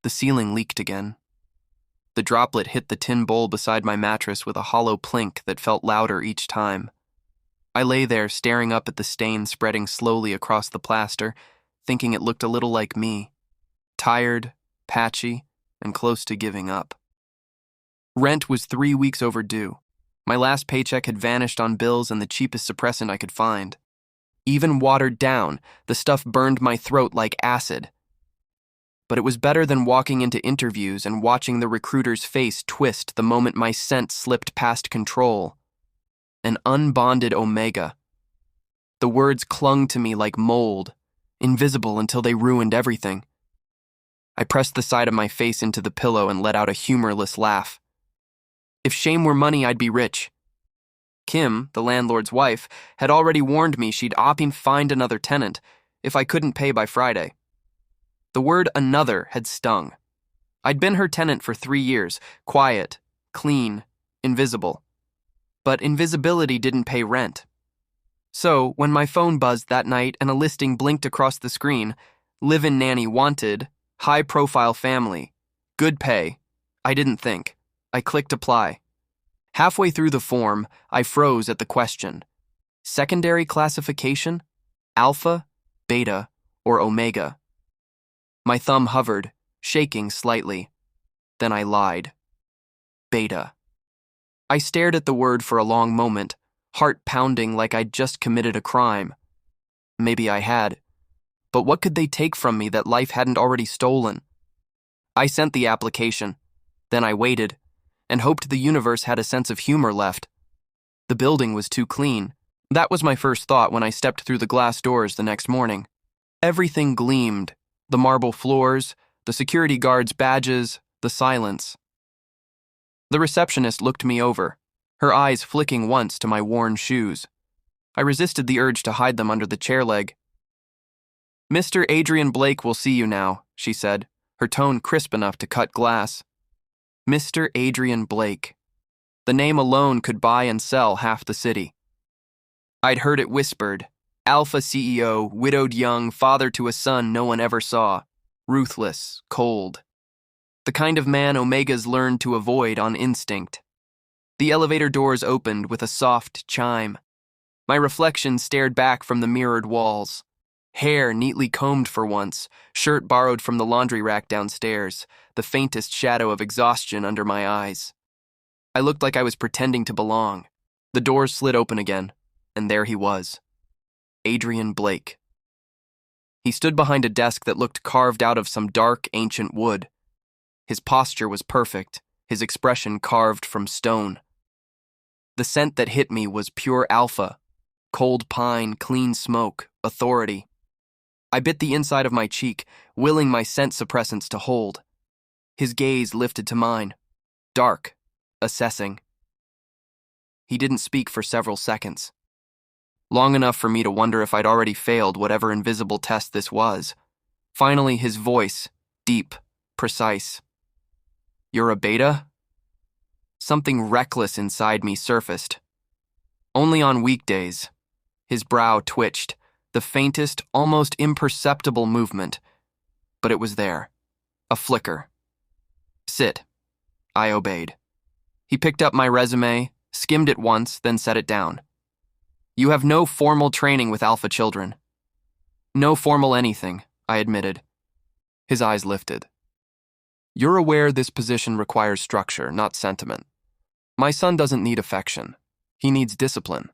The ceiling leaked again. The droplet hit the tin bowl beside my mattress with a hollow plink that felt louder each time. I lay there staring up at the stain spreading slowly across the plaster, thinking it looked a little like me. Tired, patchy, and close to giving up. Rent was 3 weeks overdue. My last paycheck had vanished on bills and the cheapest suppressant I could find. Even watered down, the stuff burned my throat like acid. But it was better than walking into interviews and watching the recruiter's face twist the moment my scent slipped past control. An unbonded omega. The words clung to me like mold, invisible until they ruined everything. I pressed the side of my face into the pillow and let out a humorless laugh. If shame were money, I'd be rich. Kim, the landlord's wife, had already warned me she'd find another tenant if I couldn't pay by Friday. The word another had stung. I'd been her tenant for 3 years, quiet, clean, invisible. But invisibility didn't pay rent. So, when my phone buzzed that night and a listing blinked across the screen, live-in nanny wanted, high-profile family, good pay, I didn't think. I clicked apply. Halfway through the form, I froze at the question. Secondary classification? Alpha, beta, or omega? My thumb hovered, shaking slightly. Then I lied. Beta. I stared at the word for a long moment, heart pounding like I'd just committed a crime. Maybe I had. But what could they take from me that life hadn't already stolen? I sent the application. Then I waited, and hoped the universe had a sense of humor left. The building was too clean. That was my first thought when I stepped through the glass doors the next morning. Everything gleamed. The marble floors, the security guards' badges, the silence. The receptionist looked me over, her eyes flicking once to my worn shoes. I resisted the urge to hide them under the chair leg. "Mr. Adrien Blake will see you now," she said, her tone crisp enough to cut glass. Mr. Adrien Blake. The name alone could buy and sell half the city. I'd heard it whispered. Alpha CEO, widowed young, father to a son no one ever saw. Ruthless, cold. The kind of man omegas learned to avoid on instinct. The elevator doors opened with a soft chime. My reflection stared back from the mirrored walls. Hair neatly combed for once, shirt borrowed from the laundry rack downstairs, the faintest shadow of exhaustion under my eyes. I looked like I was pretending to belong. The doors slid open again, and there he was. Adrien Blake. He stood behind a desk that looked carved out of some dark, ancient wood. His posture was perfect, his expression carved from stone. The scent that hit me was pure alpha, cold pine, clean smoke, authority. I bit the inside of my cheek, willing my scent suppressants to hold. His gaze lifted to mine, dark, assessing. He didn't speak for several seconds. Long enough for me to wonder if I'd already failed whatever invisible test this was. Finally, his voice, deep, precise. "You're a beta?" Something reckless inside me surfaced. Only on weekdays. His brow twitched, the faintest, almost imperceptible movement. But it was there. A flicker. "Sit." I obeyed. He picked up my resume, skimmed it once, then set it down. "You have no formal training with alpha children." "No formal anything," I admitted. His eyes lifted. "You're aware this position requires structure, not sentiment. My son doesn't need affection. He needs discipline."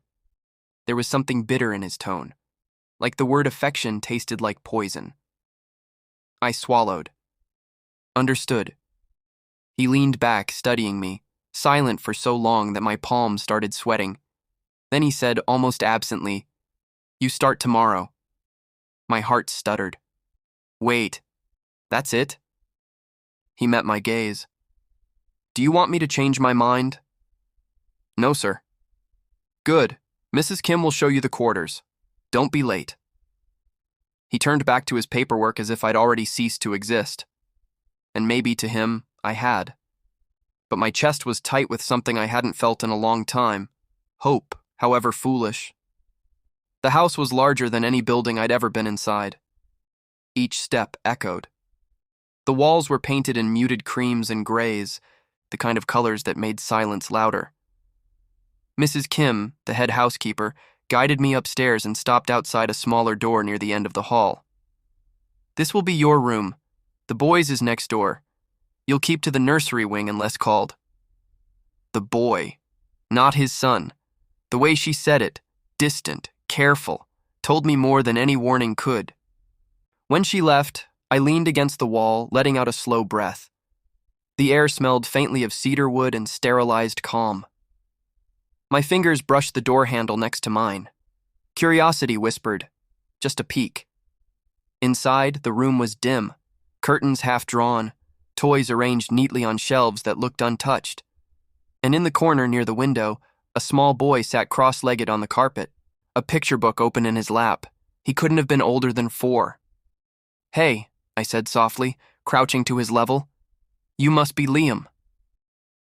There was something bitter in his tone, like the word affection tasted like poison. I swallowed. Understood. He leaned back, studying me, silent for so long that my palms started sweating. Then he said, almost absently, "You start tomorrow." My heart stuttered. "Wait, that's it?" He met my gaze. "Do you want me to change my mind?" "No, sir." "Good. Mrs. Kim will show you the quarters. Don't be late." He turned back to his paperwork as if I'd already ceased to exist. And maybe to him, I had. But my chest was tight with something I hadn't felt in a long time. Hope, however foolish. The house was larger than any building I'd ever been inside. Each step echoed. The walls were painted in muted creams and grays, the kind of colors that made silence louder. Mrs. Kim, the head housekeeper, guided me upstairs and stopped outside a smaller door near the end of the hall. "This will be your room. The boys' is next door. You'll keep to the nursery wing unless called." The boy, not his son. The way she said it, distant, careful, told me more than any warning could. When she left, I leaned against the wall, letting out a slow breath. The air smelled faintly of cedar wood and sterilized calm. My fingers brushed the door handle next to mine. Curiosity whispered, "Just a peek." Inside, the room was dim, curtains half drawn, toys arranged neatly on shelves that looked untouched. And in the corner near the window, a small boy sat cross-legged on the carpet, a picture book open in his lap. He couldn't have been older than 4. "Hey," I said softly, crouching to his level. "You must be Liam."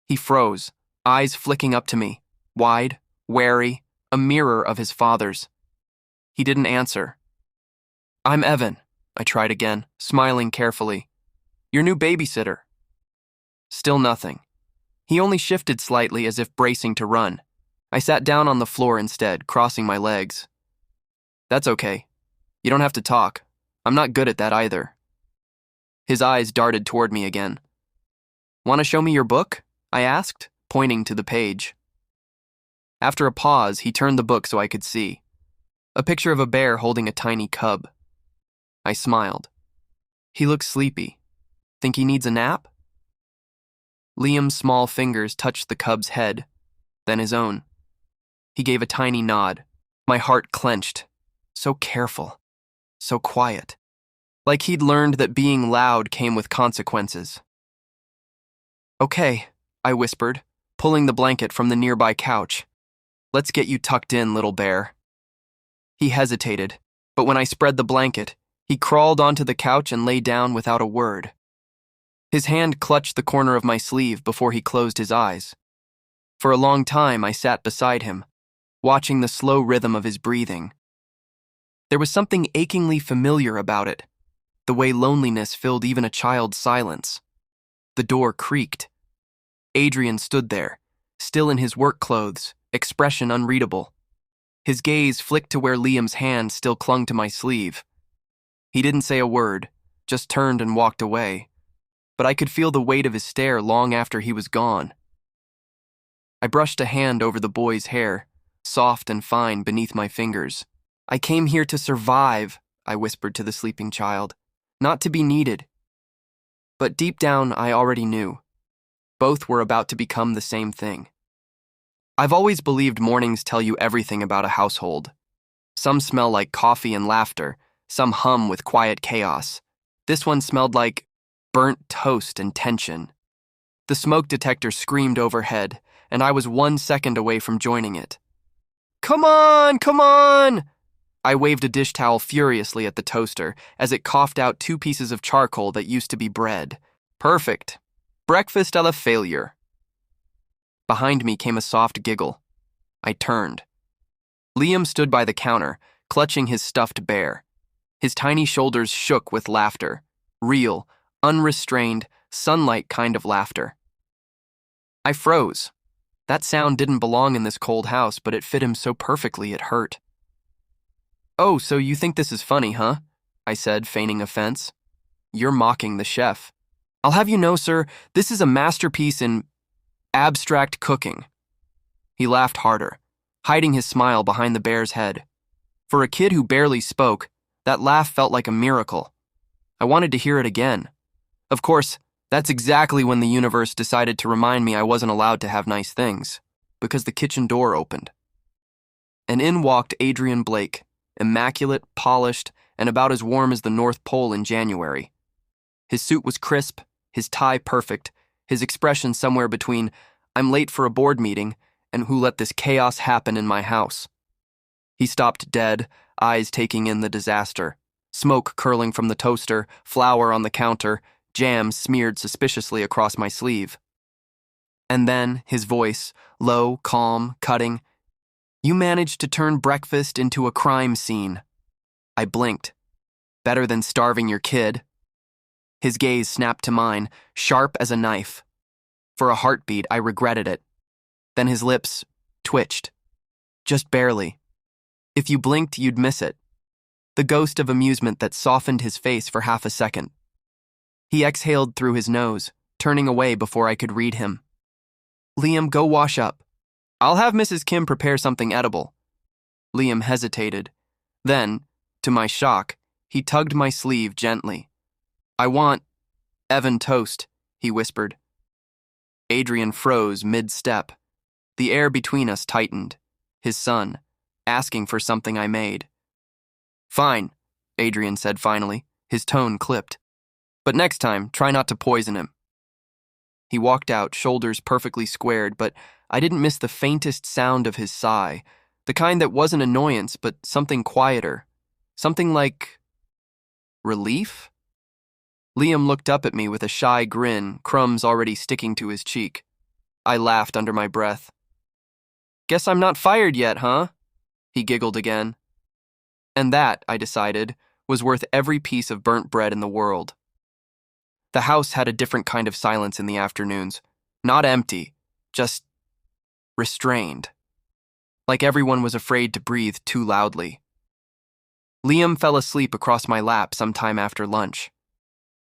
He froze, eyes flicking up to me, wide, wary, a mirror of his father's. He didn't answer. "I'm Evan," I tried again, smiling carefully. "Your new babysitter." Still nothing. He only shifted slightly as if bracing to run. I sat down on the floor instead, crossing my legs. "That's okay. You don't have to talk. I'm not good at that either." His eyes darted toward me again. "Want to show me your book?" I asked, pointing to the page. After a pause, he turned the book so I could see. A picture of a bear holding a tiny cub. I smiled. He looks sleepy. Think he needs a nap? Liam's small fingers touched the cub's head, then his own. He gave a tiny nod. My heart clenched. So careful. So quiet. Like he'd learned that being loud came with consequences. "Okay," I whispered, pulling the blanket from the nearby couch. "Let's get you tucked in, little bear." He hesitated, but when I spread the blanket, he crawled onto the couch and lay down without a word. His hand clutched the corner of my sleeve before he closed his eyes. For a long time, I sat beside him, watching the slow rhythm of his breathing. There was something achingly familiar about it, the way loneliness filled even a child's silence. The door creaked. Adrien stood there, still in his work clothes, expression unreadable. His gaze flicked to where Liam's hand still clung to my sleeve. He didn't say a word, just turned and walked away, but I could feel the weight of his stare long after he was gone. I brushed a hand over the boy's hair, soft and fine beneath my fingers. "I came here to survive," I whispered to the sleeping child, "not to be needed." But deep down, I already knew. Both were about to become the same thing. I've always believed mornings tell you everything about a household. Some smell like coffee and laughter, some hum with quiet chaos. This one smelled like burnt toast and tension. The smoke detector screamed overhead, and I was 1 second away from joining it. "Come on, come on!" I waved a dish towel furiously at the toaster as it coughed out 2 pieces of charcoal that used to be bread. Perfect. Breakfast a la failure. Behind me came a soft giggle. I turned. Liam stood by the counter, clutching his stuffed bear. His tiny shoulders shook with laughter. Real, unrestrained, sunlight kind of laughter. I froze. That sound didn't belong in this cold house, but it fit him so perfectly it hurt. "Oh, so you think this is funny, huh?" I said, feigning offense. "You're mocking the chef. I'll have you know, sir, this is a masterpiece in abstract cooking." He laughed harder, hiding his smile behind the bear's head. For a kid who barely spoke, that laugh felt like a miracle. I wanted to hear it again. Of course, that's exactly when the universe decided to remind me I wasn't allowed to have nice things, because the kitchen door opened. And in walked Adrien Blake, immaculate, polished, and about as warm as the North Pole in January. His suit was crisp, his tie perfect, his expression somewhere between "I'm late for a board meeting" and "who let this chaos happen in my house." He stopped dead, eyes taking in the disaster. Smoke curling from the toaster, flour on the counter, jam smeared suspiciously across my sleeve. And then, his voice, low, calm, cutting, "You managed to turn breakfast into a crime scene." I blinked. "Better than starving your kid." His gaze snapped to mine, sharp as a knife. For a heartbeat, I regretted it. Then his lips twitched. Just barely. If you blinked, you'd miss it. The ghost of amusement that softened his face for half a second. He exhaled through his nose, turning away before I could read him. Liam, go wash up. I'll have Mrs. Kim prepare something edible. Liam hesitated. Then, to my shock, he tugged my sleeve gently. I want Evan toast, he whispered. Adrien froze mid-step. The air between us tightened. His son, asking for something I made. Fine, Adrien said finally, his tone clipped. But next time, try not to poison him. He walked out, shoulders perfectly squared, but I didn't miss the faintest sound of his sigh, the kind that wasn't annoyance, but something quieter. Something like relief? Liam looked up at me with a shy grin, crumbs already sticking to his cheek. I laughed under my breath. Guess I'm not fired yet, huh? He giggled again. And that, I decided, was worth every piece of burnt bread in the world. The house had a different kind of silence in the afternoons. Not empty, just restrained. Like everyone was afraid to breathe too loudly. Liam fell asleep across my lap sometime after lunch.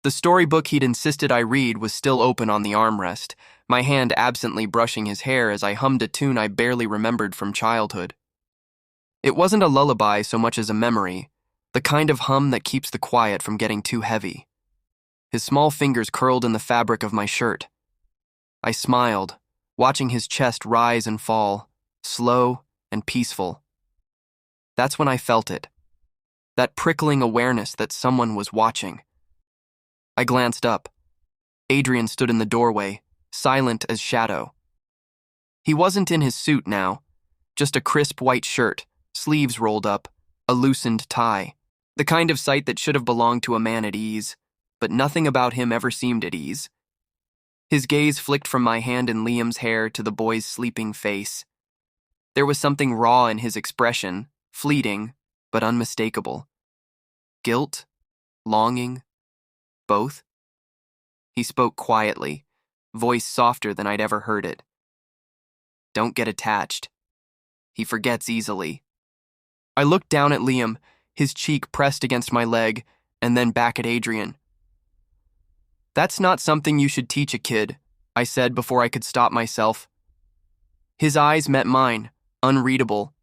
The storybook he'd insisted I read was still open on the armrest, my hand absently brushing his hair as I hummed a tune I barely remembered from childhood. It wasn't a lullaby so much as a memory, the kind of hum that keeps the quiet from getting too heavy. His small fingers curled in the fabric of my shirt. I smiled, watching his chest rise and fall, slow and peaceful. That's when I felt it, that prickling awareness that someone was watching. I glanced up. Adrien stood in the doorway, silent as shadow. He wasn't in his suit now, just a crisp white shirt, sleeves rolled up, a loosened tie, the kind of sight that should have belonged to a man at ease, but nothing about him ever seemed at ease. His gaze flicked from my hand in Liam's hair to the boy's sleeping face. There was something raw in his expression, fleeting, but unmistakable. Guilt? Longing? Both? He spoke quietly, voice softer than I'd ever heard it. Don't get attached. He forgets easily. I looked down at Liam, his cheek pressed against my leg, and then back at Adrien. That's not something you should teach a kid, I said before I could stop myself. His eyes met mine, unreadable.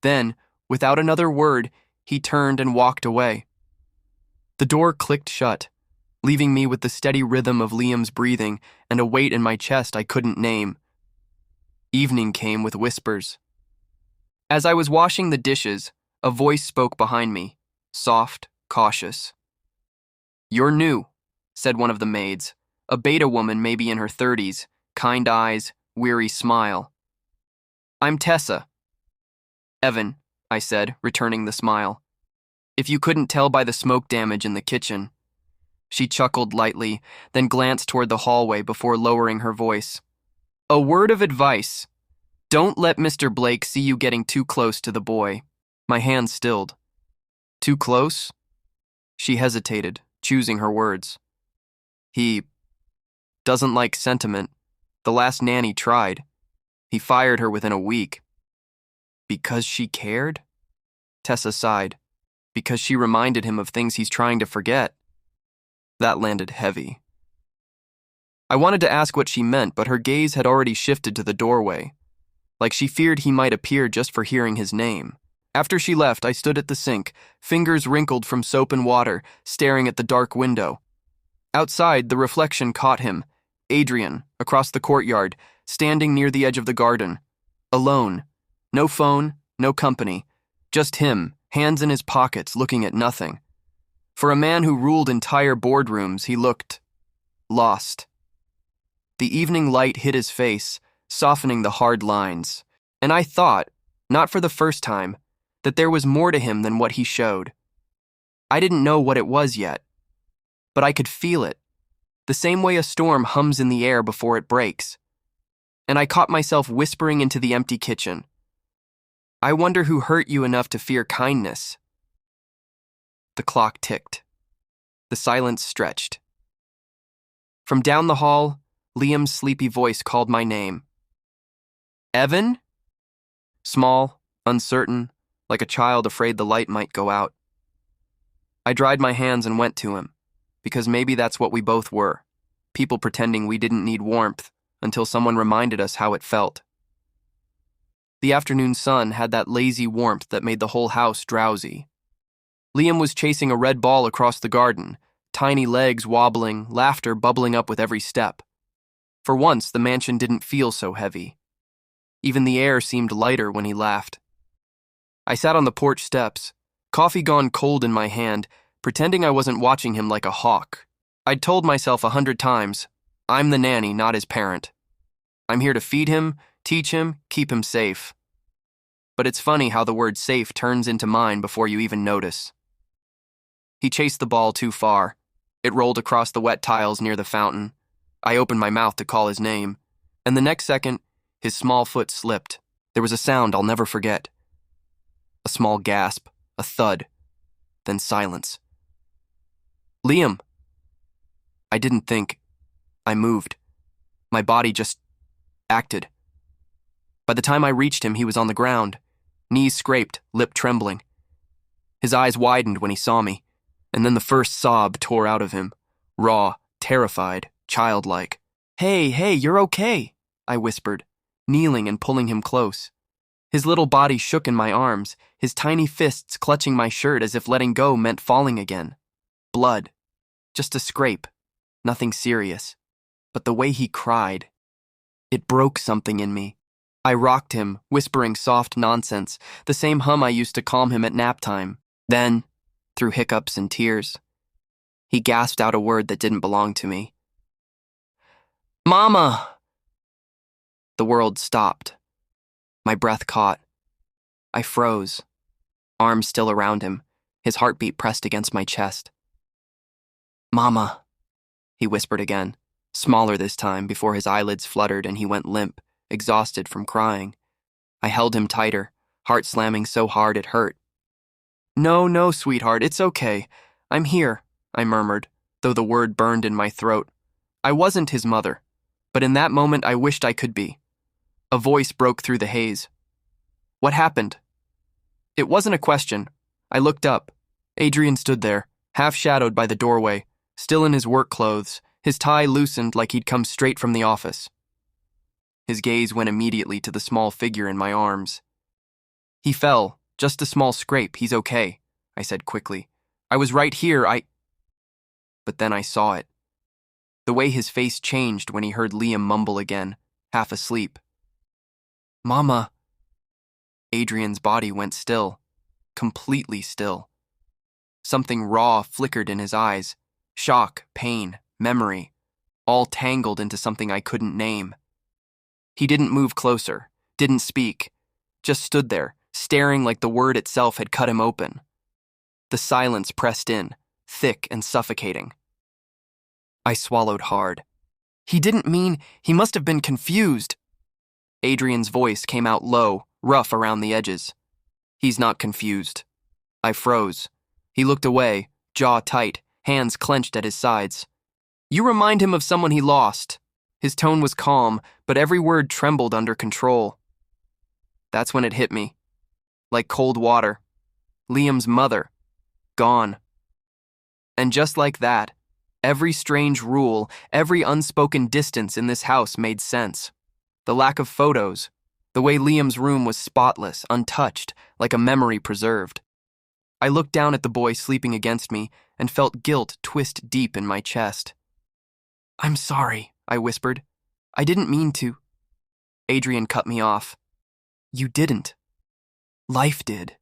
Then, without another word, he turned and walked away. The door clicked shut, leaving me with the steady rhythm of Liam's breathing and a weight in my chest I couldn't name. Evening came with whispers. As I was washing the dishes, a voice spoke behind me, soft, cautious. You're new, said one of the maids, a beta woman maybe in her 30s, kind eyes, weary smile. I'm Tessa. Evan, I said, returning the smile. If you couldn't tell by the smoke damage in the kitchen. She chuckled lightly, then glanced toward the hallway before lowering her voice. A word of advice. Don't let Mr. Blake see you getting too close to the boy. My hand stilled. Too close? She hesitated, choosing her words. He doesn't like sentiment. The last nanny tried. He fired her within a week. Because she cared? Tessa sighed. Because she reminded him of things he's trying to forget. That landed heavy. I wanted to ask what she meant, but her gaze had already shifted to the doorway, like she feared he might appear just for hearing his name. After she left, I stood at the sink, fingers wrinkled from soap and water, staring at the dark window. Outside, the reflection caught him, Adrien, across the courtyard, standing near the edge of the garden. Alone. No phone, no company. Just him, hands in his pockets, looking at nothing. For a man who ruled entire boardrooms, he looked lost. The evening light hit his face, softening the hard lines, and I thought, not for the first time, that there was more to him than what he showed. I didn't know what it was yet, but I could feel it, the same way a storm hums in the air before it breaks. And I caught myself whispering into the empty kitchen. I wonder who hurt you enough to fear kindness. The clock ticked. The silence stretched. From down the hall, Liam's sleepy voice called my name. Evan? Small, uncertain, like a child afraid the light might go out. I dried my hands and went to him, because maybe that's what we both were, people pretending we didn't need warmth until someone reminded us how it felt. The afternoon sun had that lazy warmth that made the whole house drowsy. Liam was chasing a red ball across the garden, tiny legs wobbling, laughter bubbling up with every step. For once, the mansion didn't feel so heavy. Even the air seemed lighter when he laughed. I sat on the porch steps, coffee gone cold in my hand, pretending I wasn't watching him like a hawk. I'd told myself 100 times, I'm the nanny, not his parent. I'm here to feed him, teach him, keep him safe. But it's funny how the word safe turns into mine before you even notice. He chased the ball too far. It rolled across the wet tiles near the fountain. I opened my mouth to call his name, and the next second, his small foot slipped. There was a sound I'll never forget. A small gasp, a thud, then silence. Liam! I didn't think. I moved. My body just acted. By the time I reached him, he was on the ground, knees scraped, lip trembling. His eyes widened when he saw me, and then the first sob tore out of him, raw, terrified, childlike. Hey, you're okay, I whispered, kneeling and pulling him close. His little body shook in my arms, his tiny fists clutching my shirt as if letting go meant falling again. Blood. Just a scrape. Nothing serious. But the way he cried, it broke something in me. I rocked him, whispering soft nonsense, the same hum I used to calm him at nap time. Then, through hiccups and tears, he gasped out a word that didn't belong to me. Mama! The world stopped. My breath caught. I froze, arms still around him, his heartbeat pressed against my chest. Mama, he whispered again, smaller this time before his eyelids fluttered and he went limp, exhausted from crying. I held him tighter, heart slamming so hard it hurt. No, sweetheart, it's okay. I'm here, I murmured, though the word burned in my throat. I wasn't his mother, but in that moment I wished I could be. A voice broke through the haze. What happened? It wasn't a question. I looked up. Adrien stood there, half-shadowed by the doorway, still in his work clothes, his tie loosened like he'd come straight from the office. His gaze went immediately to the small figure in my arms. He fell, just a small scrape, he's okay, I said quickly. I was right here, But then I saw it. The way his face changed when he heard Liam mumble again, half asleep. Mama. Adrien's body went still, completely still. Something raw flickered in his eyes, shock, pain, memory, all tangled into something I couldn't name. He didn't move closer, didn't speak, just stood there, staring like the word itself had cut him open. The silence pressed in, thick and suffocating. I swallowed hard. He didn't mean, he must have been confused. Adrien's voice came out low, rough around the edges. He's not confused. I froze. He looked away, jaw tight, hands clenched at his sides. You remind him of someone he lost. His tone was calm, but every word trembled under control. That's when it hit me. Like cold water. Liam's mother. Gone. And just like that, every strange rule, every unspoken distance in this house made sense. The lack of photos, the way Liam's room was spotless, untouched, like a memory preserved. I looked down at the boy sleeping against me and felt guilt twist deep in my chest. I'm sorry, I whispered. I didn't mean to. Adrien cut me off. You didn't. Life did.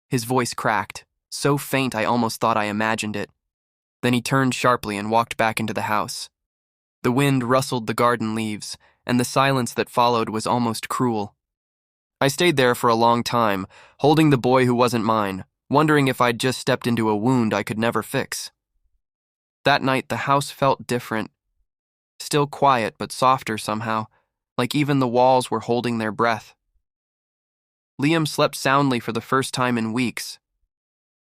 His voice cracked, so faint I almost thought I imagined it. Then he turned sharply and walked back into the house. The wind rustled the garden leaves, and the silence that followed was almost cruel. I stayed there for a long time, holding the boy who wasn't mine, wondering if I'd just stepped into a wound I could never fix. That night, the house felt different. Still quiet, but softer somehow, like even the walls were holding their breath. Liam slept soundly for the first time in weeks.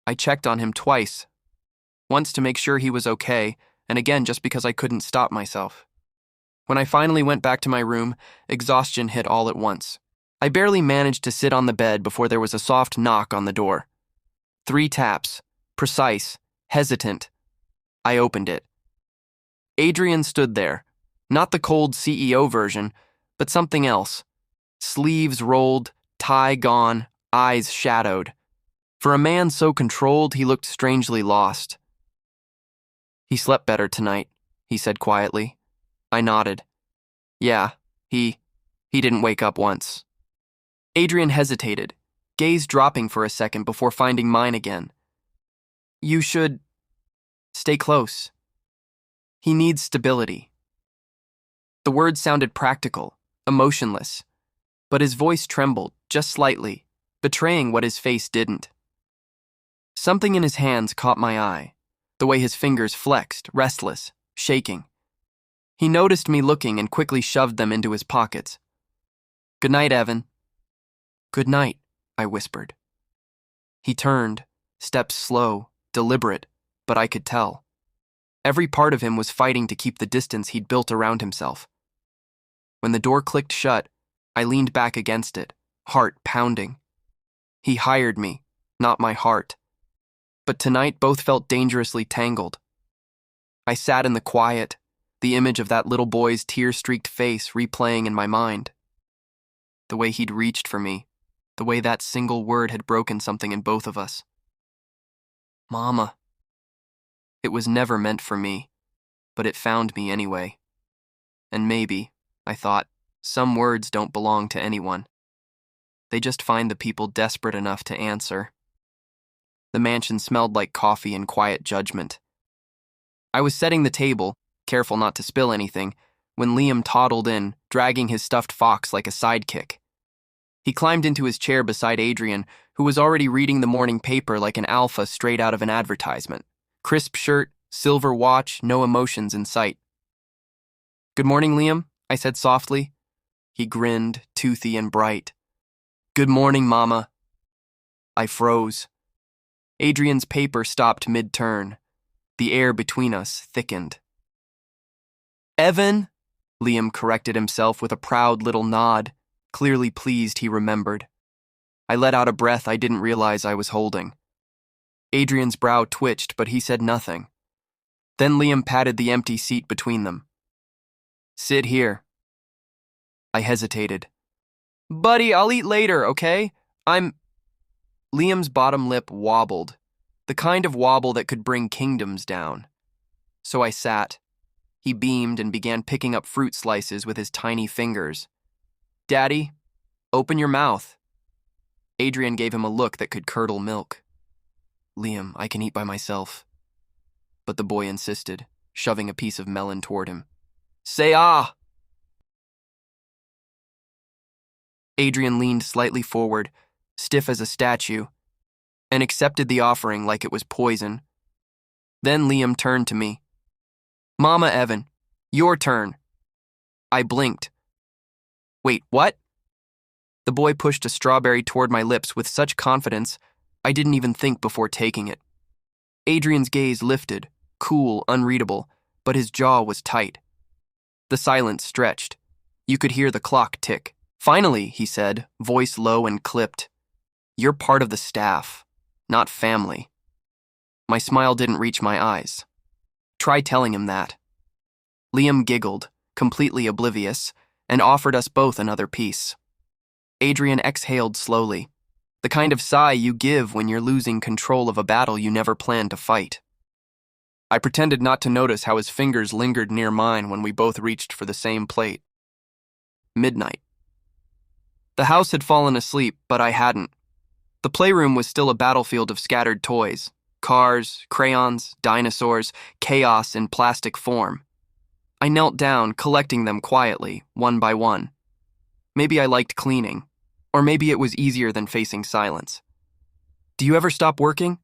I checked on him twice. Once to make sure he was okay, and again just because I couldn't stop myself. When I finally went back to my room, exhaustion hit all at once. I barely managed to sit on the bed before there was a soft knock on the door. 3 taps, precise, hesitant. I opened it. Adrien stood there, not the cold CEO version, but something else. Sleeves rolled, tie gone, eyes shadowed. For a man so controlled, he looked strangely lost. "He slept better tonight," he said quietly. I nodded. "Yeah, he didn't wake up once." Adrien hesitated, gaze dropping for a second before finding mine again. "You should stay close. He needs stability." The words sounded practical, emotionless, but his voice trembled, just slightly, betraying what his face didn't. Something in his hands caught my eye, the way his fingers flexed, restless, shaking. He noticed me looking and quickly shoved them into his pockets. "Good night, Evan." "Good night," I whispered. He turned, steps slow, deliberate, but I could tell. Every part of him was fighting to keep the distance he'd built around himself. When the door clicked shut, I leaned back against it, heart pounding. He hired me, not my heart. But tonight both felt dangerously tangled. I sat in the quiet, the image of that little boy's tear-streaked face replaying in my mind. The way he'd reached for me, the way that single word had broken something in both of us. Mama. It was never meant for me, but it found me anyway. And maybe, I thought, some words don't belong to anyone. They just find the people desperate enough to answer. The mansion smelled like coffee and quiet judgment. I was setting the table, careful not to spill anything, when Liam toddled in, dragging his stuffed fox like a sidekick. He climbed into his chair beside Adrien, who was already reading the morning paper like an alpha straight out of an advertisement. Crisp shirt, silver watch, no emotions in sight. "Good morning, Liam," I said softly. He grinned, toothy and bright. "Good morning, Mama." I froze. Adrien's paper stopped mid-turn. The air between us thickened. "Evan," Liam corrected himself with a proud little nod, clearly pleased he remembered. I let out a breath I didn't realize I was holding. Adrien's brow twitched, but he said nothing. Then Liam patted the empty seat between them. "Sit here." I hesitated. "Buddy, I'll eat later, okay? Liam's bottom lip wobbled, the kind of wobble that could bring kingdoms down. So I sat. He beamed and began picking up fruit slices with his tiny fingers. "Daddy, open your mouth." Adrien gave him a look that could curdle milk. "Liam, I can eat by myself." But the boy insisted, shoving a piece of melon toward him. "Say ah!" Adrien leaned slightly forward, stiff as a statue, and accepted the offering like it was poison. Then Liam turned to me. "Mama, Evan, your turn." I blinked. "Wait, what?" The boy pushed a strawberry toward my lips with such confidence, I didn't even think before taking it. Adrien's gaze lifted, cool, unreadable, but his jaw was tight. The silence stretched. You could hear the clock tick. "Finally," he said, voice low and clipped. "You're part of the staff, not family." My smile didn't reach my eyes. Try telling him that. Liam giggled, completely oblivious, and offered us both another piece. Adrien exhaled slowly, the kind of sigh you give when you're losing control of a battle you never planned to fight. I pretended not to notice how his fingers lingered near mine when we both reached for the same plate. Midnight. The house had fallen asleep, but I hadn't. The playroom was still a battlefield of scattered toys, cars, crayons, dinosaurs, chaos in plastic form. I knelt down, collecting them quietly, one by one. Maybe I liked cleaning, or maybe it was easier than facing silence. "Do you ever stop working?"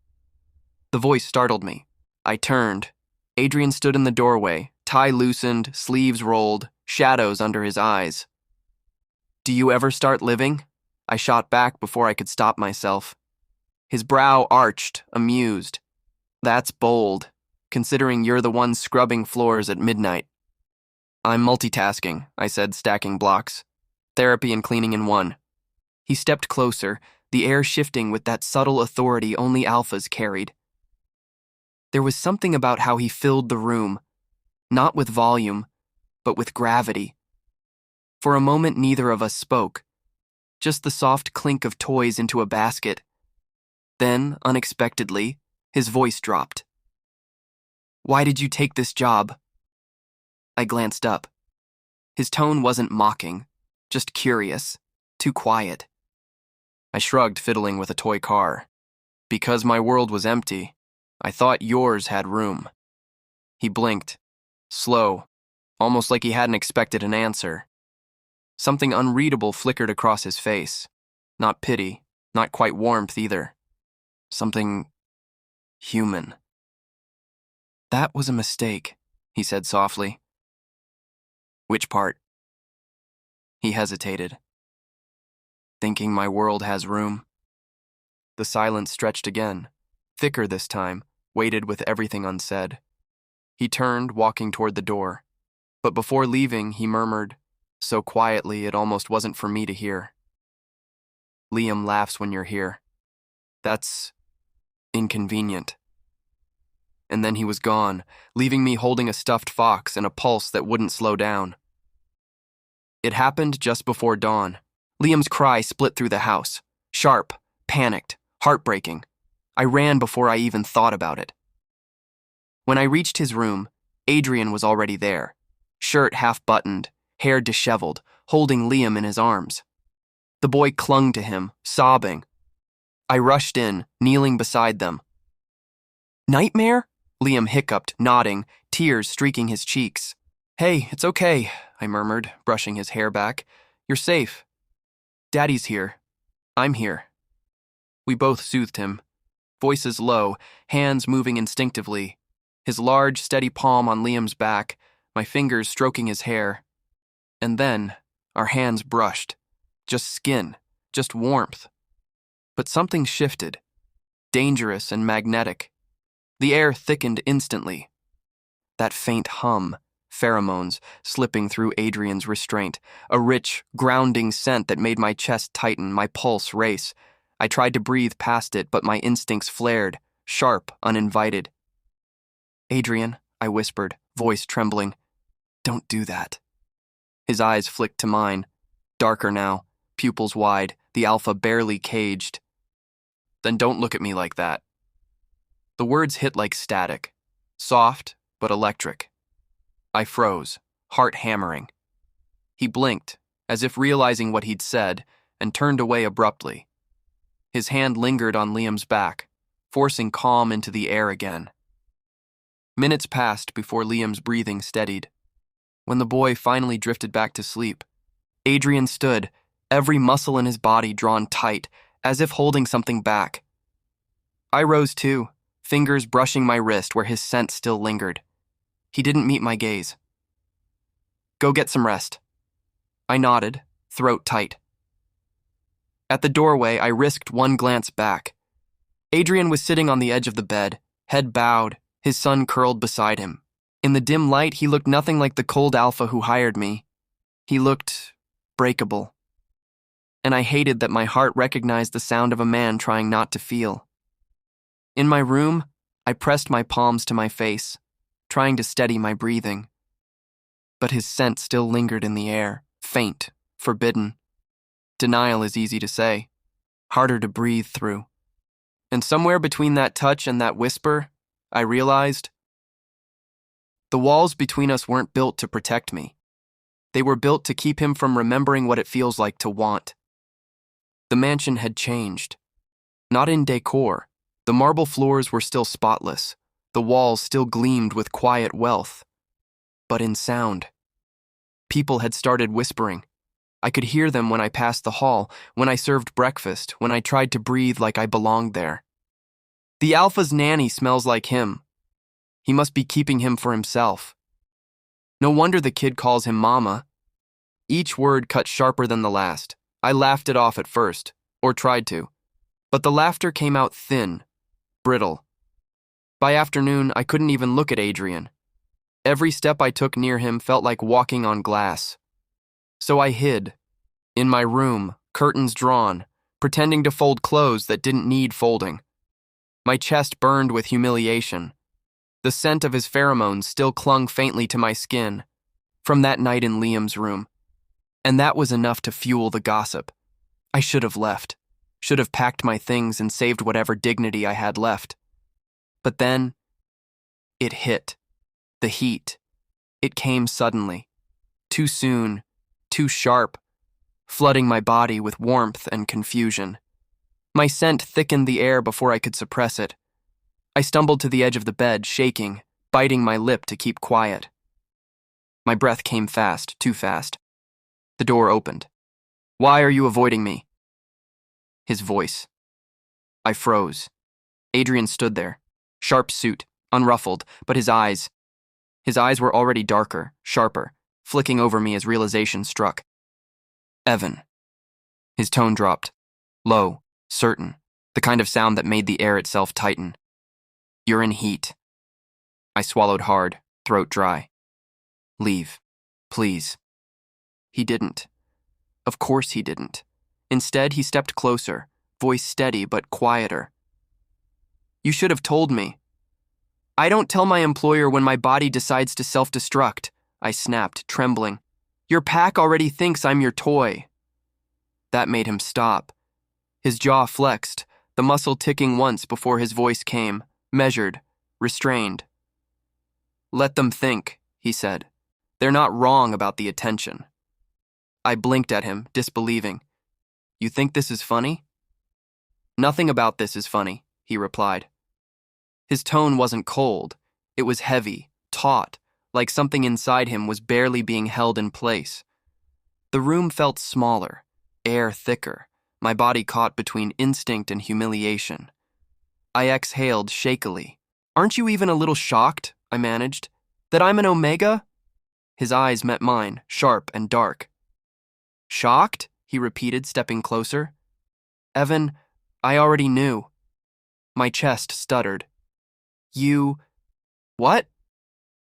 The voice startled me. I turned. Adrien stood in the doorway, tie loosened, sleeves rolled, shadows under his eyes. "Do you ever start living?" I shot back before I could stop myself. His brow arched, amused. "That's bold." considering you're the one scrubbing floors at midnight. I'm multitasking, I said, stacking blocks. Therapy and cleaning in one. He stepped closer, the air shifting with that subtle authority only alphas carried. There was something about how he filled the room, not with volume, but with gravity. For a moment, neither of us spoke, just the soft clink of toys into a basket. Then, unexpectedly, his voice dropped. "Why did you take this job?" I glanced up. His tone wasn't mocking, just curious, too quiet. I shrugged, fiddling with a toy car. "Because my world was empty. I thought yours had room." He blinked, slow, almost like he hadn't expected an answer. Something unreadable flickered across his face. Not pity, not quite warmth either. Something human. "That was a mistake," he said softly. "Which part?" He hesitated. "Thinking my world has room." The silence stretched again, thicker this time, weighted with everything unsaid. He turned, walking toward the door. But before leaving, he murmured, so quietly it almost wasn't for me to hear. "Liam laughs when you're here. That's inconvenient." And then he was gone, leaving me holding a stuffed fox and a pulse that wouldn't slow down. It happened just before dawn. Liam's cry split through the house. Sharp, panicked, heartbreaking. I ran before I even thought about it. When I reached his room, Adrien was already there, shirt half-buttoned, hair disheveled, holding Liam in his arms. The boy clung to him, sobbing. I rushed in, kneeling beside them. "Nightmare?" Liam hiccuped, nodding, tears streaking his cheeks. "Hey, it's okay," I murmured, brushing his hair back. "You're safe. Daddy's here. I'm here." We both soothed him, voices low, hands moving instinctively, his large, steady palm on Liam's back, my fingers stroking his hair. And then, our hands brushed. Just skin, just warmth. But something shifted, dangerous and magnetic. The air thickened instantly. That faint hum, pheromones, slipping through Adrien's restraint, a rich, grounding scent that made my chest tighten, my pulse race. I tried to breathe past it, but my instincts flared, sharp, uninvited. "Adrien," I whispered, voice trembling, "don't do that." His eyes flicked to mine, darker now, pupils wide, the alpha barely caged. "Then don't look at me like that." The words hit like static, soft but electric. I froze, heart hammering. He blinked, as if realizing what he'd said, and turned away abruptly. His hand lingered on Liam's back, forcing calm into the air again. Minutes passed before Liam's breathing steadied. When the boy finally drifted back to sleep, Adrien stood, every muscle in his body drawn tight, as if holding something back. I rose too, fingers brushing my wrist where his scent still lingered. He didn't meet my gaze. "Go get some rest." I nodded, throat tight. At the doorway, I risked one glance back. Adrien was sitting on the edge of the bed, head bowed, his son curled beside him. In the dim light, he looked nothing like the cold alpha who hired me. He looked breakable. And I hated that my heart recognized the sound of a man trying not to feel. In my room, I pressed my palms to my face, trying to steady my breathing. But his scent still lingered in the air, faint, forbidden. Denial is easy to say, harder to breathe through. And somewhere between that touch and that whisper, I realized the walls between us weren't built to protect me. They were built to keep him from remembering what it feels like to want. The mansion had changed. Not in decor. The marble floors were still spotless. The walls still gleamed with quiet wealth. But in sound. People had started whispering. I could hear them when I passed the hall, when I served breakfast, when I tried to breathe like I belonged there. The alpha's nanny smells like him. He must be keeping him for himself. No wonder the kid calls him mama. Each word cut sharper than the last. I laughed it off at first, or tried to. But the laughter came out thin, brittle. By afternoon, I couldn't even look at Adrien. Every step I took near him felt like walking on glass. So I hid, in my room, curtains drawn, pretending to fold clothes that didn't need folding. My chest burned with humiliation. The scent of his pheromones still clung faintly to my skin from that night in Liam's room. And that was enough to fuel the gossip. I should have left, should have packed my things and saved whatever dignity I had left. But then, it hit. The heat. It came suddenly. Too soon, too sharp, flooding my body with warmth and confusion. My scent thickened the air before I could suppress it. I stumbled to the edge of the bed, shaking, biting my lip to keep quiet. My breath came fast, too fast. The door opened. "Why are you avoiding me?" His voice. I froze. Adrien stood there, sharp suit, unruffled, but his eyes were already darker, sharper, flicking over me as realization struck. "Evan." His tone dropped, low, certain, the kind of sound that made the air itself tighten. "You're in heat." I swallowed hard, throat dry. "Leave, please." He didn't. Of course he didn't. Instead, he stepped closer, voice steady but quieter. "You should have told me." "I don't tell my employer when my body decides to self-destruct," I snapped, trembling. "Your pack already thinks I'm your toy." That made him stop. His jaw flexed, the muscle ticking once before his voice came, measured, restrained. "Let them think," he said. "They're not wrong about the attention." I blinked at him, disbelieving. "You think this is funny?" "Nothing about this is funny," he replied. His tone wasn't cold. It was heavy, taut, like something inside him was barely being held in place. The room felt smaller, air thicker, my body caught between instinct and humiliation. I exhaled shakily. "Aren't you even a little shocked," I managed, "that I'm an omega?" His eyes met mine, sharp and dark. "Shocked?" he repeated, stepping closer. "Evan, I already knew." My chest stuttered. "You... what?"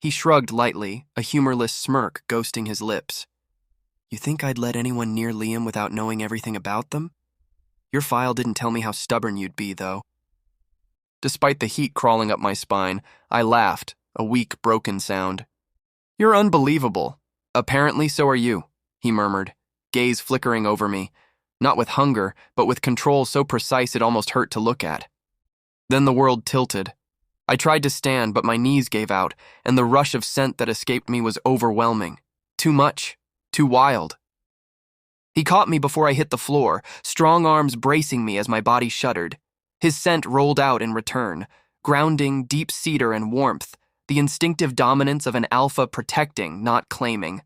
He shrugged lightly, a humorless smirk ghosting his lips. "You think I'd let anyone near Liam without knowing everything about them? Your file didn't tell me how stubborn you'd be, though." Despite the heat crawling up my spine, I laughed, a weak, broken sound. "You're unbelievable. Apparently so are you," he murmured, gaze flickering over me, not with hunger, but with control so precise it almost hurt to look at. Then the world tilted. I tried to stand, but my knees gave out, and the rush of scent that escaped me was overwhelming. Too much. Too wild. He caught me before I hit the floor, strong arms bracing me as my body shuddered. His scent rolled out in return, grounding, deep cedar and warmth, the instinctive dominance of an alpha protecting, not claiming.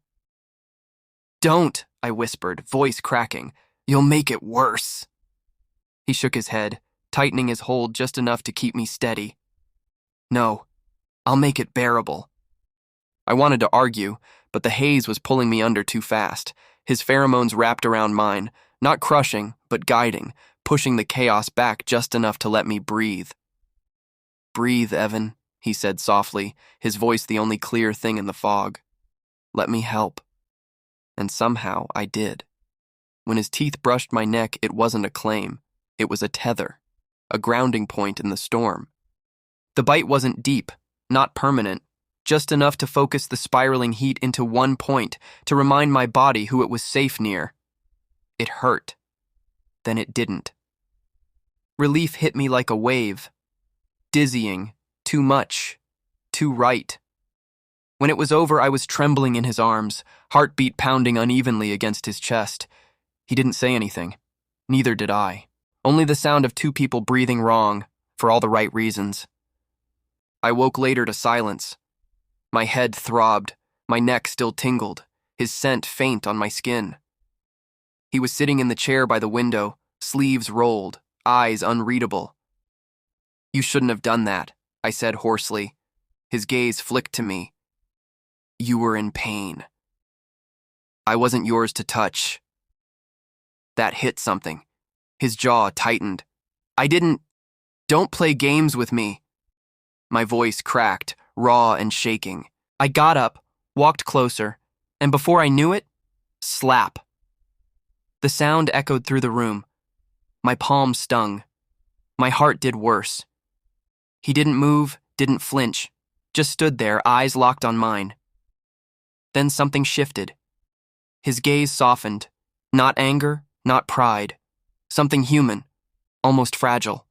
"Don't," I whispered, voice cracking. "You'll make it worse." He shook his head, tightening his hold just enough to keep me steady. "No, I'll make it bearable." I wanted to argue, but the haze was pulling me under too fast, his pheromones wrapped around mine, not crushing, but guiding, pushing the chaos back just enough to let me breathe. "Breathe, Evan," he said softly, his voice the only clear thing in the fog. "Let me help." And somehow I did. When his teeth brushed my neck, it wasn't a claim. It was a tether, a grounding point in the storm. The bite wasn't deep, not permanent, just enough to focus the spiraling heat into one point, to remind my body who it was safe near. It hurt. Then it didn't. Relief hit me like a wave. Dizzying, too much, too right. When it was over, I was trembling in his arms, heartbeat pounding unevenly against his chest. He didn't say anything. Neither did I. Only the sound of two people breathing wrong, for all the right reasons. I woke later to silence. My head throbbed, my neck still tingled, his scent faint on my skin. He was sitting in the chair by the window, sleeves rolled, eyes unreadable. "You shouldn't have done that," I said hoarsely. His gaze flicked to me. "You were in pain. I wasn't yours to touch." That hit something. His jaw tightened. "Don't play games with me." My voice cracked, raw and shaking. I got up, walked closer, and before I knew it, slap. The sound echoed through the room. My palm stung. My heart did worse. He didn't move, didn't flinch, just stood there, eyes locked on mine. Then something shifted. His gaze softened. Not anger, not pride. Something human, almost fragile.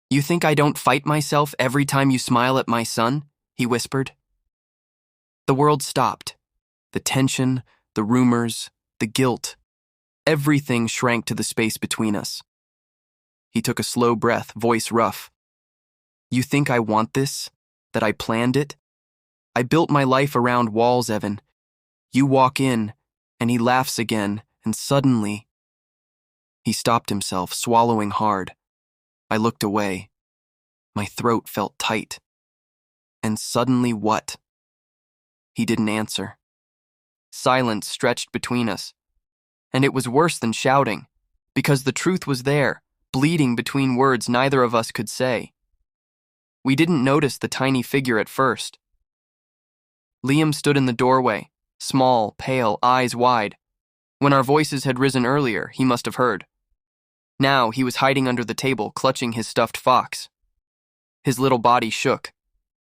"You think I don't fight myself every time you smile at my son?" he whispered. The world stopped. The tension, the rumors, the guilt. Everything shrank to the space between us. He took a slow breath, voice rough. "You think I want this? That I planned it? I built my life around walls, Evan. You walk in, and he laughs again, and suddenly..." He stopped himself, swallowing hard. I looked away. My throat felt tight. And suddenly what? He didn't answer. Silence stretched between us. And it was worse than shouting, because the truth was there, bleeding between words neither of us could say. We didn't notice the tiny figure at first. Liam stood in the doorway, small, pale, eyes wide. When our voices had risen earlier, he must have heard. Now he was hiding under the table, clutching his stuffed fox. His little body shook.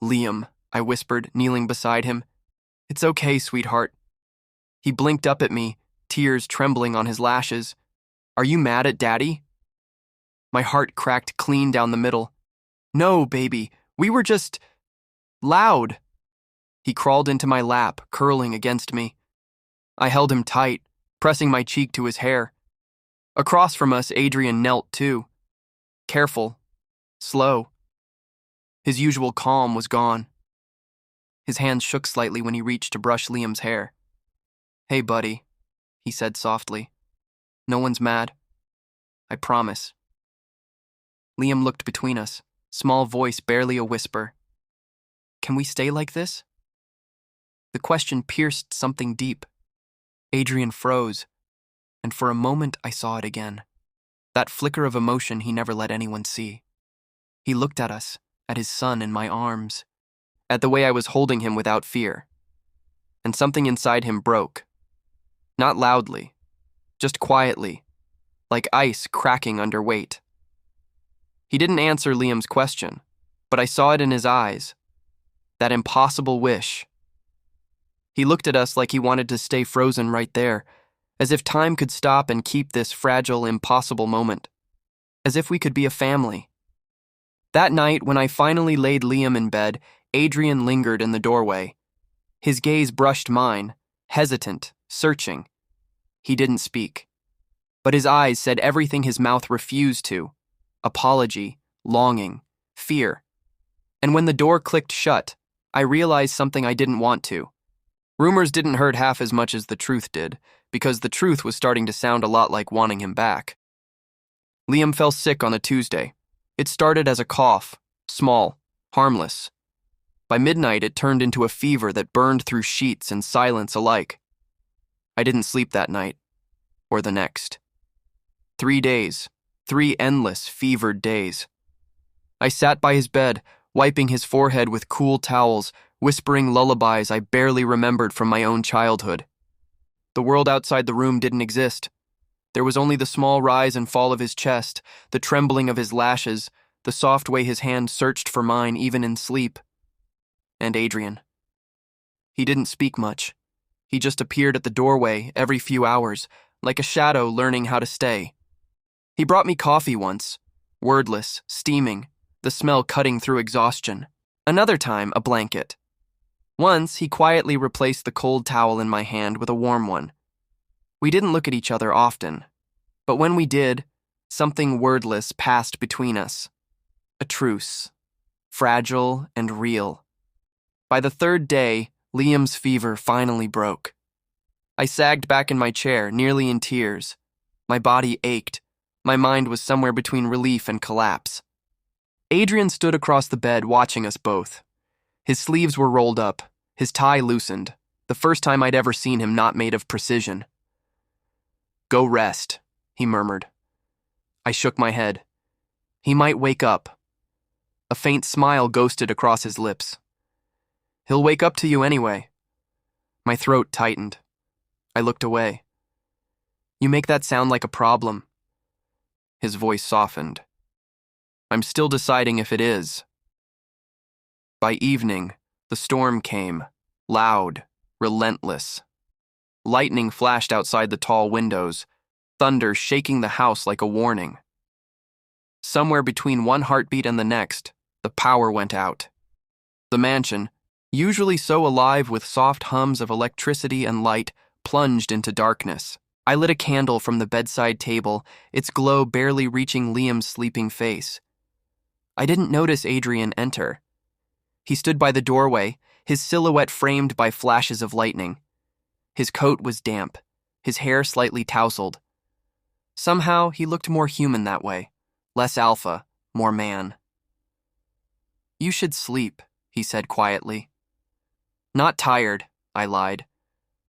"Liam," I whispered, kneeling beside him. "It's okay, sweetheart." He blinked up at me, tears trembling on his lashes. "Are you mad at Daddy?" My heart cracked clean down the middle. "No, baby, we were just... loud." He crawled into my lap, curling against me. I held him tight, pressing my cheek to his hair. Across from us, Adrien knelt too. Careful, slow. His usual calm was gone. His hand shook slightly when he reached to brush Liam's hair. "Hey, buddy," he said softly. "No one's mad. I promise." Liam looked between us, small voice barely a whisper. "Can we stay like this?" The question pierced something deep. Adrien froze, and for a moment I saw it again. That flicker of emotion he never let anyone see. He looked at us, at his son in my arms, at the way I was holding him without fear. And something inside him broke. Not loudly, just quietly, like ice cracking under weight. He didn't answer Liam's question, but I saw it in his eyes. That impossible wish. He looked at us like he wanted to stay frozen right there, as if time could stop and keep this fragile, impossible moment. As if we could be a family. That night, when I finally laid Liam in bed, Adrien lingered in the doorway. His gaze brushed mine, hesitant, searching. He didn't speak. But his eyes said everything his mouth refused to. Apology, longing, fear. And when the door clicked shut, I realized something I didn't want to. Rumors didn't hurt half as much as the truth did, because the truth was starting to sound a lot like wanting him back. Liam fell sick on a Tuesday. It started as a cough, small, harmless. By midnight, it turned into a fever that burned through sheets and silence alike. I didn't sleep that night, or the next. 3 days, 3 endless, fevered days. I sat by his bed, wiping his forehead with cool towels, whispering lullabies I barely remembered from my own childhood. The world outside the room didn't exist. There was only the small rise and fall of his chest, the trembling of his lashes, the soft way his hand searched for mine even in sleep. And Adrien. He didn't speak much. He just appeared at the doorway every few hours, like a shadow learning how to stay. He brought me coffee once, wordless, steaming, the smell cutting through exhaustion. Another time, a blanket. Once, he quietly replaced the cold towel in my hand with a warm one. We didn't look at each other often, but when we did, something wordless passed between us. A truce, fragile and real. By the 3rd day, Liam's fever finally broke. I sagged back in my chair, nearly in tears. My body ached. My mind was somewhere between relief and collapse. Adrien stood across the bed watching us both. His sleeves were rolled up, his tie loosened, the first time I'd ever seen him not made of precision. "Go rest," he murmured. I shook my head. He might wake up. A faint smile ghosted across his lips. He'll wake up to you anyway. My throat tightened. I looked away. You make that sound like a problem. His voice softened. I'm still deciding if it is. By evening, the storm came, loud, relentless. Lightning flashed outside the tall windows, thunder shaking the house like a warning. Somewhere between one heartbeat and the next, the power went out. The mansion, usually so alive with soft hums of electricity and light, plunged into darkness. I lit a candle from the bedside table, its glow barely reaching Liam's sleeping face. I didn't notice Adrien enter. He stood by the doorway, his silhouette framed by flashes of lightning. His coat was damp, his hair slightly tousled. Somehow, he looked more human that way, less alpha, more man. You should sleep, he said quietly. Not tired, I lied.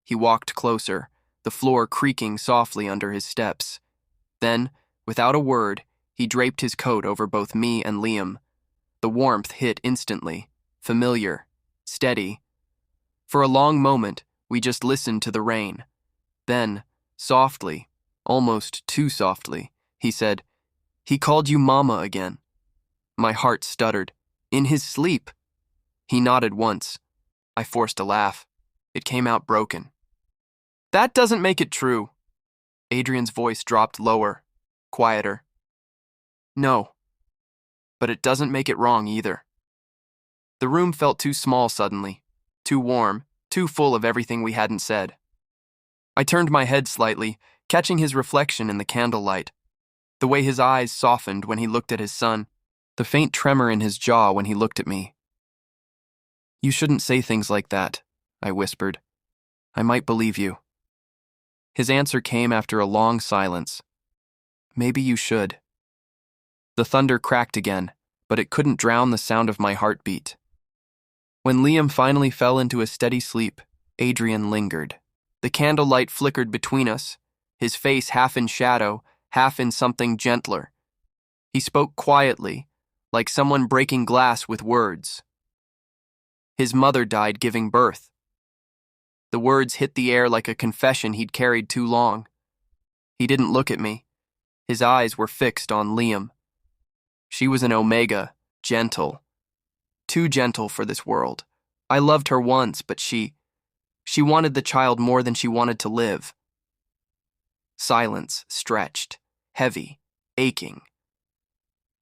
He walked closer, the floor creaking softly under his steps. Then, without a word, he draped his coat over both me and Liam. The warmth hit instantly, familiar, steady. For a long moment, we just listened to the rain. Then, softly, almost too softly, he said, "He called you Mama again." My heart stuttered. In his sleep. He nodded once. I forced a laugh. It came out broken. That doesn't make it true. Adrien's voice dropped lower, quieter. No. But it doesn't make it wrong either. The room felt too small suddenly, too warm, too full of everything we hadn't said. I turned my head slightly, catching his reflection in the candlelight. The way his eyes softened when he looked at his son, the faint tremor in his jaw when he looked at me. You shouldn't say things like that, I whispered. I might believe you. His answer came after a long silence. Maybe you should. The thunder cracked again, but it couldn't drown the sound of my heartbeat. When Liam finally fell into a steady sleep, Adrien lingered. The candlelight flickered between us, his face half in shadow, half in something gentler. He spoke quietly, like someone breaking glass with words. His mother died giving birth. The words hit the air like a confession he'd carried too long. He didn't look at me. His eyes were fixed on Liam. She was an omega, gentle. Too gentle for this world. I loved her once, but she wanted the child more than she wanted to live. Silence stretched, heavy, aching.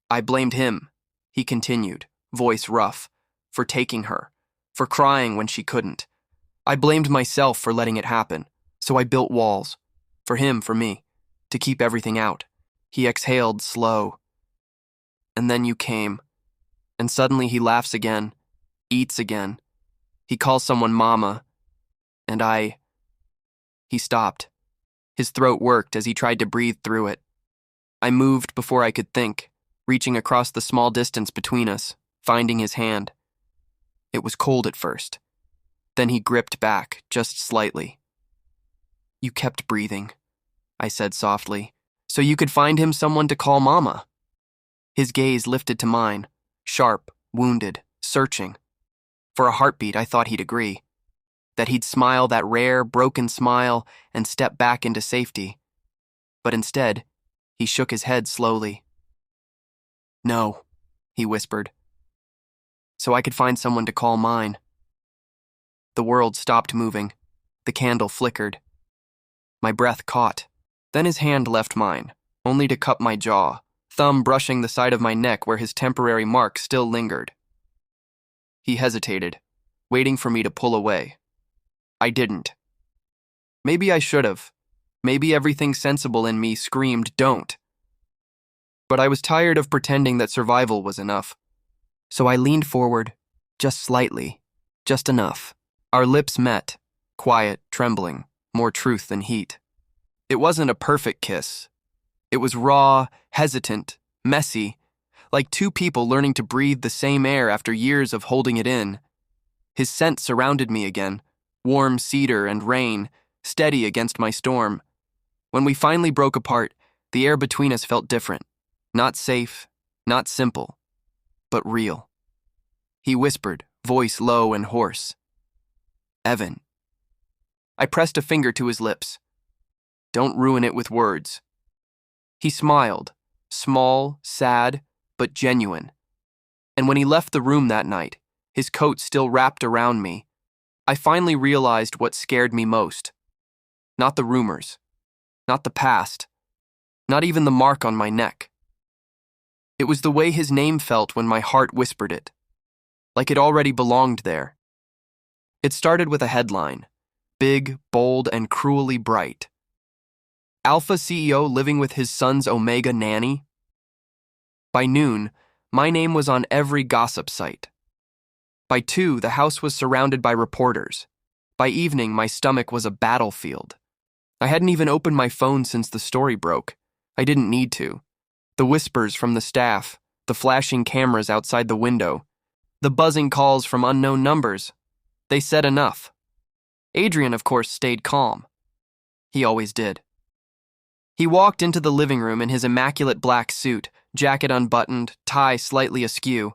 I blamed him, he continued, voice rough, for taking her, for crying when she couldn't. I blamed myself for letting it happen, so I built walls. For him, for me, to keep everything out. He exhaled slow. And then you came. And suddenly he laughs again, eats again. He calls someone Mama. And He stopped. His throat worked as he tried to breathe through it. I moved before I could think, reaching across the small distance between us, finding his hand. It was cold at first. Then he gripped back, just slightly. You kept breathing, I said softly, so you could find him someone to call Mama. His gaze lifted to mine, sharp, wounded, searching. For a heartbeat, I thought he'd agree. That he'd smile that rare, broken smile and step back into safety. But instead, he shook his head slowly. No, he whispered. So I could find someone to call mine. The world stopped moving. The candle flickered. My breath caught. Then his hand left mine, only to cup my jaw, thumb brushing the side of my neck where his temporary mark still lingered. He hesitated, waiting for me to pull away. I didn't. Maybe I should have. Maybe everything sensible in me screamed, don't. But I was tired of pretending that survival was enough. So I leaned forward, just slightly, just enough. Our lips met, quiet, trembling, more truth than heat. It wasn't a perfect kiss. It was raw, hesitant, messy, like two people learning to breathe the same air after years of holding it in. His scent surrounded me again, warm cedar and rain, steady against my storm. When we finally broke apart, the air between us felt different. Not safe, not simple. but real. He whispered, voice low and hoarse. Evan. I pressed a finger to his lips. Don't ruin it with words. He smiled, small, sad, but genuine. And when he left the room that night, his coat still wrapped around me, I finally realized what scared me most. Not the rumors, not the past, not even the mark on my neck. It was the way his name felt when my heart whispered it, like it already belonged there. It started with a headline, big, bold, and cruelly bright. Alpha CEO living with his son's Omega nanny? By noon, my name was on every gossip site. By 2, the house was surrounded by reporters. By evening, my stomach was a battlefield. I hadn't even opened my phone since the story broke. I didn't need to. The whispers from the staff, the flashing cameras outside the window, the buzzing calls from unknown numbers, they said enough. Adrien, of course, stayed calm. He always did. He walked into the living room in his immaculate black suit, jacket unbuttoned, tie slightly askew,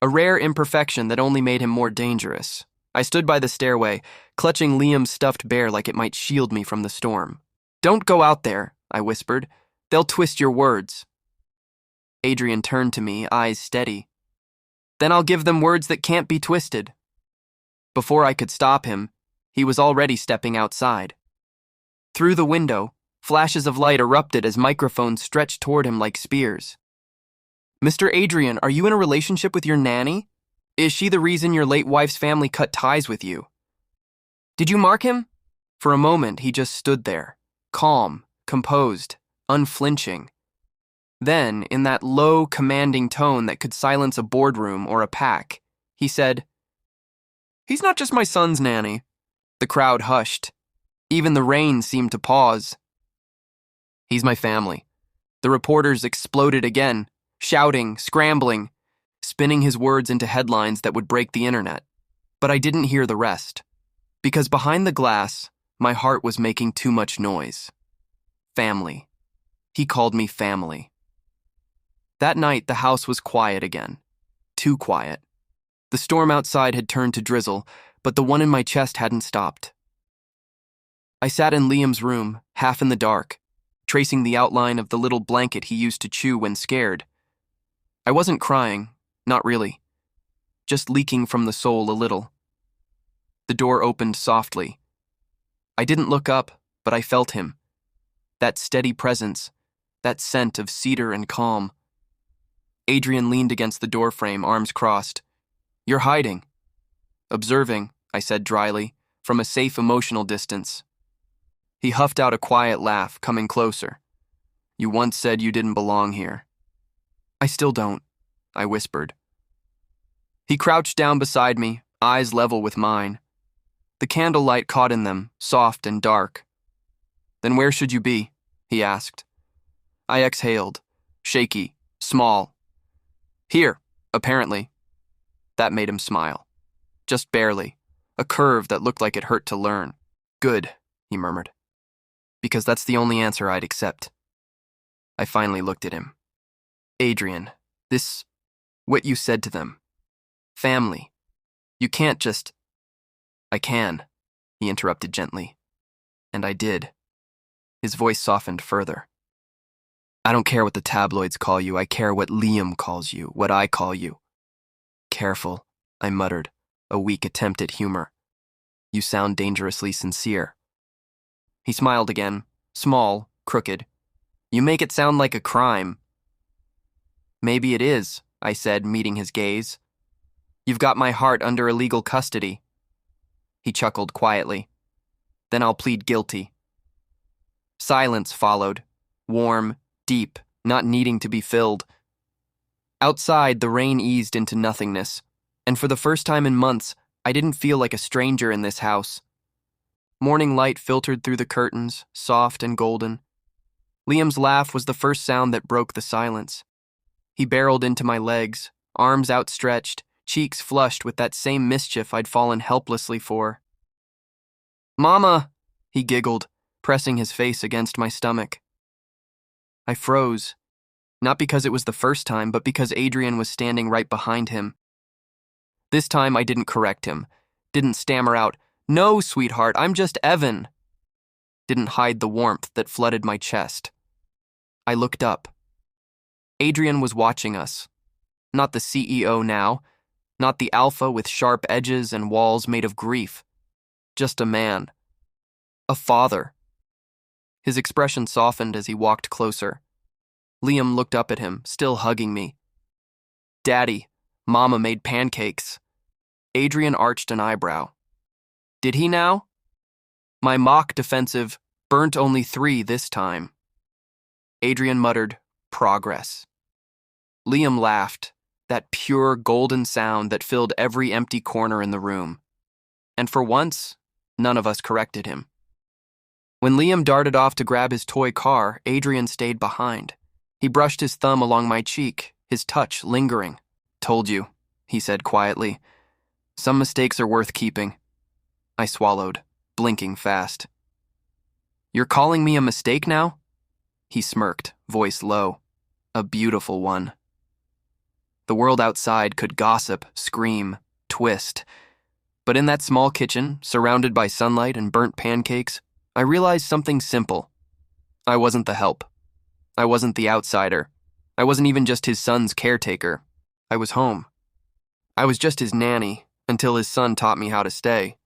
a rare imperfection that only made him more dangerous. I stood by the stairway, clutching Liam's stuffed bear like it might shield me from the storm. Don't go out there, I whispered. They'll twist your words. Adrien turned to me, eyes steady. Then I'll give them words that can't be twisted. Before I could stop him, he was already stepping outside. Through the window, flashes of light erupted as microphones stretched toward him like spears. Mr. Adrien, are you in a relationship with your nanny? Is she the reason your late wife's family cut ties with you? Did you mark him? For a moment, he just stood there, calm, composed, unflinching. Then, in that low, commanding tone that could silence a boardroom or a pack, he said, He's not just my son's nanny. The crowd hushed. Even the rain seemed to pause. He's my family. The reporters exploded again, shouting, scrambling, spinning his words into headlines that would break the internet. But I didn't hear the rest, because behind the glass, my heart was making too much noise. Family. He called me family. That night, the house was quiet again. Too quiet. The storm outside had turned to drizzle, but the one in my chest hadn't stopped. I sat in Liam's room, half in the dark, tracing the outline of the little blanket he used to chew when scared. I wasn't crying, not really, just leaking from the soul a little. The door opened softly. I didn't look up, but I felt him. That steady presence, that scent of cedar and calm. Adrien leaned against the doorframe, arms crossed. You're hiding. Observing, I said dryly, from a safe emotional distance. He huffed out a quiet laugh, coming closer. You once said you didn't belong here. I still don't, I whispered. He crouched down beside me, eyes level with mine. The candlelight caught in them, soft and dark. Then where should you be? He asked. I exhaled, shaky, small. Here, apparently. That made him smile. Just barely, a curve that looked like it hurt to learn. Good, he murmured. Because that's the only answer I'd accept. I finally looked at him. Adrien, what you said to them. Family. You can't just... I can, he interrupted gently. And I did. His voice softened further. I don't care what the tabloids call you, I care what Liam calls you, what I call you. Careful, I muttered, a weak attempt at humor. You sound dangerously sincere. He smiled again, small, crooked. You make it sound like a crime. Maybe it is, I said, meeting his gaze. You've got my heart under illegal custody. He chuckled quietly. Then I'll plead guilty. Silence followed, warm, deep, not needing to be filled. Outside, the rain eased into nothingness, and for the first time in months, I didn't feel like a stranger in this house. Morning light filtered through the curtains, soft and golden. Liam's laugh was the first sound that broke the silence. He barreled into my legs, arms outstretched, cheeks flushed with that same mischief I'd fallen helplessly for. Mama, he giggled, pressing his face against my stomach. I froze. Not because it was the first time, but because Adrien was standing right behind him. This time I didn't correct him, didn't stammer out, "No, sweetheart, I'm just Evan." Didn't hide the warmth that flooded my chest. I looked up. Adrien was watching us. Not the CEO now, not the alpha with sharp edges and walls made of grief. Just a man. A father. His expression softened as he walked closer. Liam looked up at him, still hugging me. "Daddy, Mama made pancakes." Adrien arched an eyebrow. "Did he now?" My mock defensive, "Burnt only 3 this time." Adrien muttered, "Progress." Liam laughed, that pure golden sound that filled every empty corner in the room. And for once, none of us corrected him. When Liam darted off to grab his toy car, Adrien stayed behind. He brushed his thumb along my cheek, his touch lingering. "Told you," he said quietly. "Some mistakes are worth keeping." I swallowed, blinking fast. "You're calling me a mistake now?" He smirked, voice low. "A beautiful one." The world outside could gossip, scream, twist. But in that small kitchen, surrounded by sunlight and burnt pancakes, I realized something simple. I wasn't the help. I wasn't the outsider. I wasn't even just his son's caretaker. I was home. I was just his nanny, until his son taught me how to stay.